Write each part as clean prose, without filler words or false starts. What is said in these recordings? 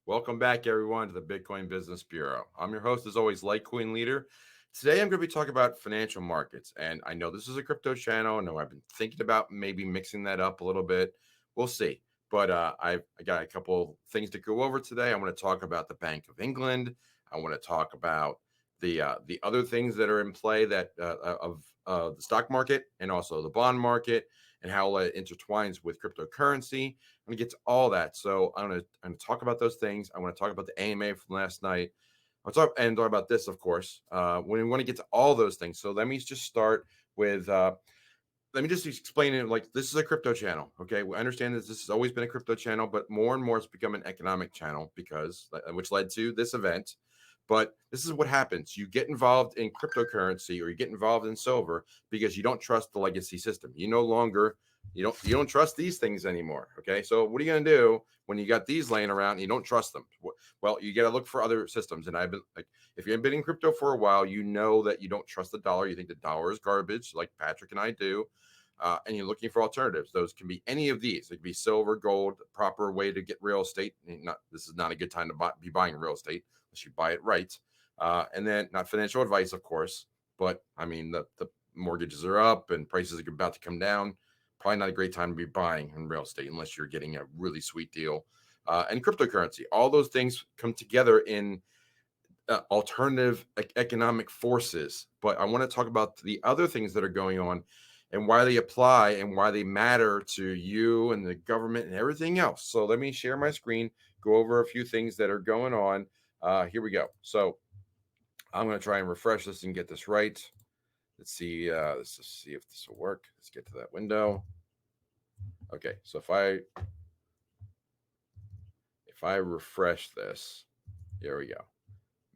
Welcome back, everyone, to the Bitcoin Business Bureau. I'm your host, as always, LitecoinLeader. Today, I'm going to be talking about financial markets. And I know this is a crypto channel. I know I've been thinking about maybe mixing that up a little bit. We'll see. But I got a couple things to go over today. I want to talk about the Bank of England. I want to talk about the other things that are in play that of the stock market and also the bond market and how it intertwines with cryptocurrency. I'm gonna get to all that. So I'm gonna talk about those things. I want to talk about the AMA from last night. I'll talk about this, of course. When we want to get to all those things. So let me just start with let me just explain it like this is a crypto channel. Okay. We understand that this has always been a crypto channel, but more and more it's become an economic channel because which led to this event. But this is what happens. You get involved in cryptocurrency or you get involved in silver because you don't trust the legacy system. You no longer you don't trust these things anymore. Okay. So what are you gonna do when you got these laying around and you don't trust them? Well, you gotta look for other systems. And I've been like, if you've been in crypto for a while, you know that you don't trust the dollar. You think the dollar is garbage, like Patrick and I do. And you're looking for alternatives. Those can be any of these. It could be silver, gold, proper way to get real estate. This is not a good time to be buying real estate unless you buy it right. And then not financial advice, of course, but I mean the mortgages are up and prices are about to come down. Probably not a great time to be buying in real estate unless you're getting a really sweet deal. And cryptocurrency, all those things come together in alternative economic forces. But I want to talk about the other things that are going on and why they apply and why they matter to you and the government and everything else. So let me share my screen, go over a few things that are going on. Here we go. So I'm going to try and refresh this and get this right. Let's see. Let's just see if this will work. Let's get to that window. Okay. So if I refresh this, here we go.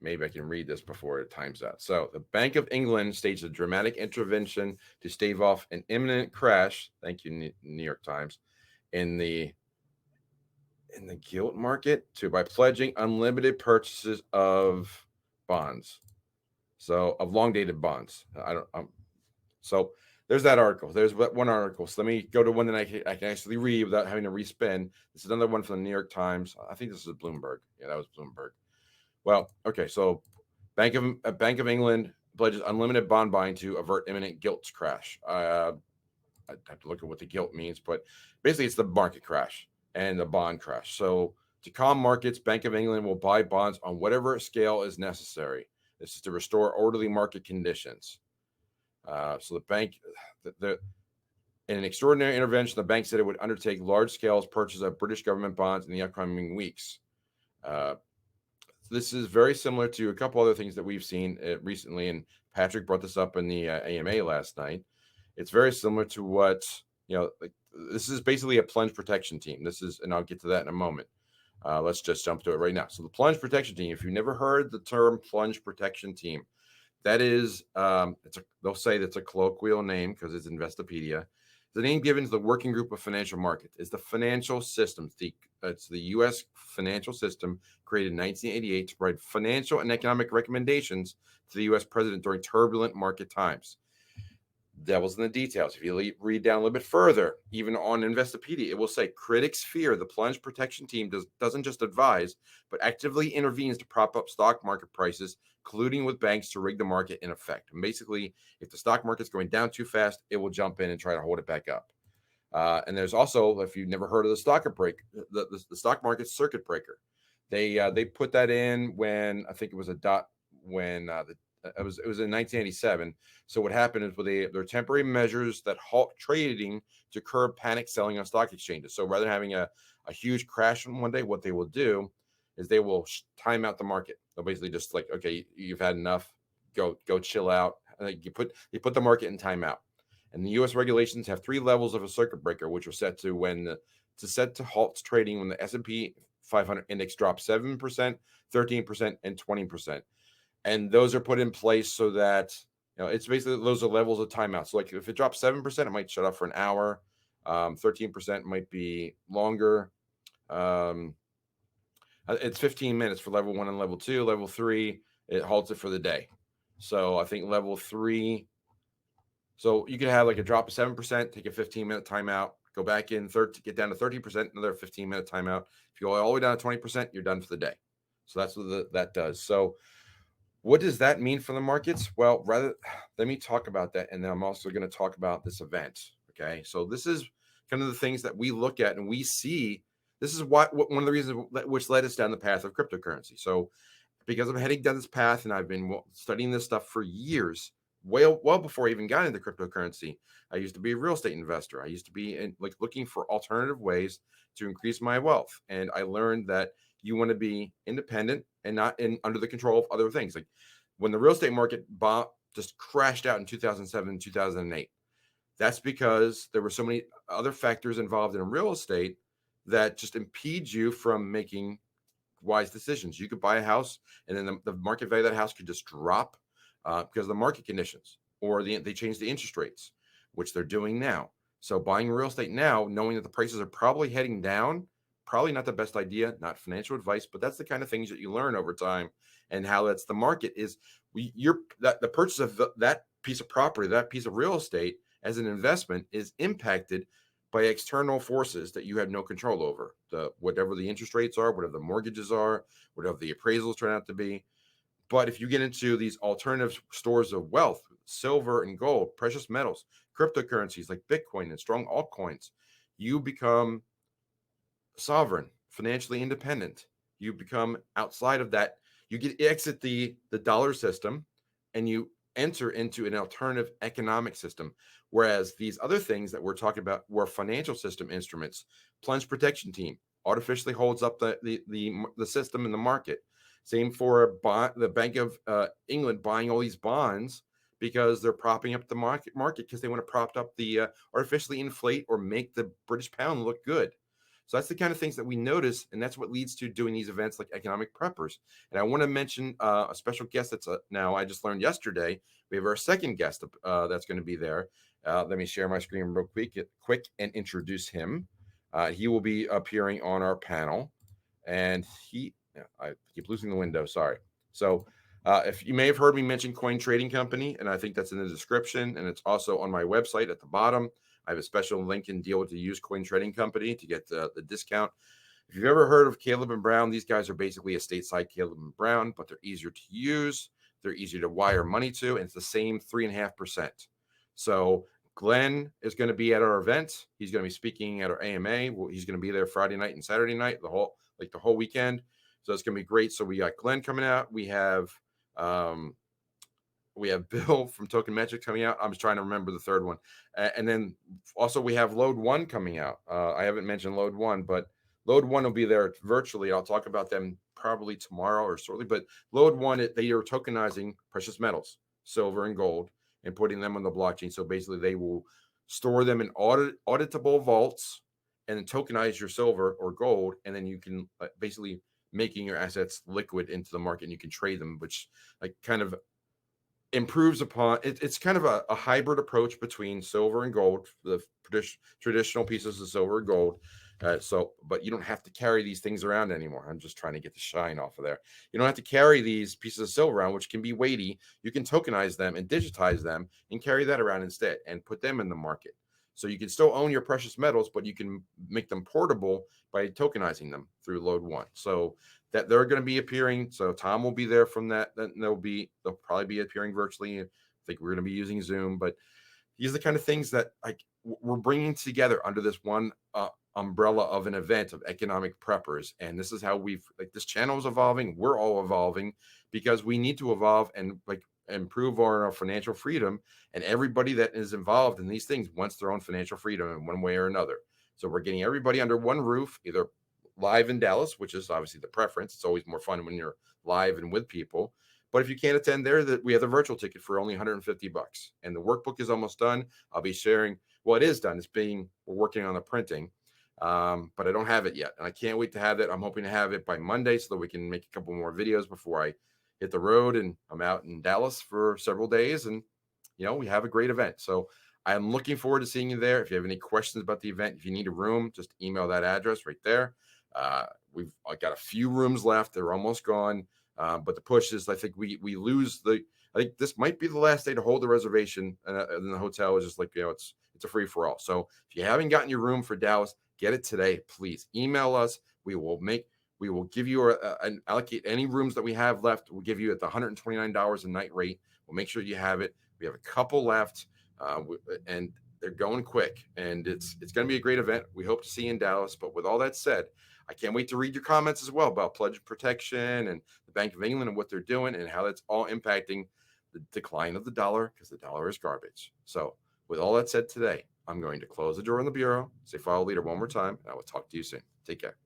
Maybe I can read this before it times out. So the Bank of England staged a dramatic intervention to stave off an imminent crash. Thank you, New York Times, in the gilt market by pledging unlimited purchases of bonds. So of long dated bonds. So there's that article. There's one article. So let me go to one that I can actually read without having to respin. This is another one from the New York Times. I think this is Bloomberg. Yeah, that was Bloomberg. Well, okay, so Bank of England pledges unlimited bond buying to avert imminent gilt crash. I have to look at what the gilt means, but basically it's the market crash and the bond crash. So to calm markets, Bank of England will buy bonds on whatever scale is necessary. This is to restore orderly market conditions. So the bank, in an extraordinary intervention, the bank said it would undertake large-scale purchase of British government bonds in the upcoming weeks. This is very similar to a couple other things that we've seen recently, and Patrick brought this up in the AMA last night. It's very similar to what, like, this is basically a plunge protection team. This is, and I'll get to that in a moment. Let's just jump to it right now. So the plunge protection team, if you've never heard the term plunge protection team, that is, they'll say that's a colloquial name because it's Investopedia. The name given to the working group of financial markets is the financial systems. It's the U.S. financial system created in 1988 to provide financial and economic recommendations to the U.S. president during turbulent market times. Devil's in the details. If you read down a little bit further, even on Investopedia, it will say critics fear the plunge protection team doesn't just advise, but actively intervenes to prop up stock market prices, colluding with banks to rig the market in effect. And basically, if the stock market's going down too fast, it will jump in and try to hold it back up. And there's also, if you've never heard of the stock market circuit breaker, they put that in when I think it was it was in 1987. So what happened is they're temporary measures that halt trading to curb panic selling on stock exchanges. So rather than having a huge crash on one day, what they will do is they will time out the market. They'll basically just like, okay, you've had enough, go chill out. And you put the market in timeout. And the U.S. regulations have 3 levels of a circuit breaker, which are set to halt trading when the S&P 500 index drops 7%, 13%, and 20%. And those are put in place so that, it's basically those are levels of timeout. So like if it drops 7%, it might shut off for an hour. 13% might be longer. It's 15 minutes for level 1 and level 2. Level 3, it halts it for the day. So I think level 3, so you could have like a drop of 7%, take a 15-minute timeout, Go back in, get down to 30%, another 15-minute timeout. If you go all the way down to 20%, you're done for the day. So that's what that does. So what does that mean for the markets? Well, let me talk about that. And then I'm also going to talk about this event. Okay. So this is kind of the things that we look at and we see. This is one of the reasons which led us down the path of cryptocurrency. So because I'm heading down this path and I've been studying this stuff for years, well before I even got into cryptocurrency. I used to be a real estate investor. I used to be looking for alternative ways to increase my wealth. And I learned that you want to be independent and not under the control of other things. Like when the real estate market just crashed out in 2007, 2008, that's because there were so many other factors involved in real estate that just impede you from making wise decisions. You could buy a house and then the market value of that house could just drop because of the market conditions, or they change the interest rates, which they're doing now. So buying real estate now, knowing that the prices are probably heading down, probably not the best idea, not financial advice, but that's the kind of things that you learn over time and how that's the market is. The purchase of that piece of property, that piece of real estate as an investment is impacted by external forces that you have no control over. Whatever the interest rates are, whatever the mortgages are, whatever the appraisals turn out to be. But if you get into these alternative stores of wealth, silver and gold, precious metals, cryptocurrencies like Bitcoin and strong altcoins, you become sovereign, financially independent. You become outside of that. You exit the dollar system and you enter into an alternative economic system. Whereas these other things that we're talking about were financial system instruments. Plunge protection team artificially holds up the system in the market. Same for the Bank of England buying all these bonds because they're propping up the market because they want to prop up the artificially inflate or make the British pound look good. So that's the kind of things that we notice, and that's what leads to doing these events like Economic Preppers. And I want to mention a special guest that's now I just learned yesterday. We have our second guest that's going to be there. Let me share my screen real quick and introduce him. He will be appearing on our panel, and I keep losing the window. Sorry. So if you may have heard me mention Coin Trading Company, and I think that's in the description, and it's also on my website at the bottom. I have a special link and deal to use Coin Trading Company to get the discount. If you've ever heard of Caleb and Brown, these guys are basically a stateside Caleb and Brown, but they're easier to use. They're easier to wire money to, and it's the same 3.5%. So Glenn is going to be at our event. He's going to be speaking at our AMA. He's going to be there Friday night and Saturday night, the whole weekend. So it's going to be great. So we got Glenn coming out. We have Bill from Token Metrics coming out. I'm just trying to remember the third one. And then also we have Load One coming out. I haven't mentioned Load One, but Load One will be there virtually. I'll talk about them probably tomorrow or shortly. But Load One, they are tokenizing precious metals, silver and gold, and putting them on the blockchain. So basically they will store them in auditable vaults and then tokenize your silver or gold. And then you can basically making your assets liquid into the market and you can trade them, which kind of improves upon it's kind of a hybrid approach between silver and gold, the traditional pieces of silver and gold. But you don't have to carry these things around anymore. I'm just trying to get the shine off of there. You don't have to carry these pieces of silver around, which can be weighty. You can tokenize them and digitize them and carry that around instead and put them in the market. So you can still own your precious metals, but you can make them portable by tokenizing them through Load One. So that they're going to be appearing. So Tom will be there from that. Then they'll probably be appearing virtually. I think we're going to be using Zoom, but these are the kind of things that we're bringing together under this one umbrella of an event of Economic Preppers. And this is how this channel is evolving. We're all evolving because we need to evolve and improve our financial freedom. And everybody that is involved in these things wants their own financial freedom in one way or another. So we're getting everybody under one roof, either live in Dallas, which is obviously the preference. It's always more fun when you're live and with people. But if you can't attend there, we have the virtual ticket for only $150. And the workbook is almost done. I'll be sharing. Well, it is done. We're working on the printing, but I don't have it yet. And I can't wait to have it. I'm hoping to have it by Monday so that we can make a couple more videos before I hit the road. And I'm out in Dallas for several days. And, we have a great event. So I'm looking forward to seeing you there. If you have any questions about the event, if you need a room, just email that address right there. We've got a few rooms left. They're almost gone. But the push is, I think we lose I think this might be the last day to hold the reservation in the hotel. Is just it's It's a free for all. So if you haven't gotten your room for Dallas, get it today. Please email us. We will give you an allocate any rooms that we have left. We'll give you at the $129 a night rate. We'll make sure you have it. We have a couple left, and they're going quick. And it's going to be a great event. We hope to see you in Dallas. But with all that said, I can't wait to read your comments as well about pledge protection and the Bank of England and what they're doing and how that's all impacting the decline of the dollar, because the dollar is garbage. So with all that said today, I'm going to close the door on the bureau, say follow leader one more time, and I will talk to you soon. Take care.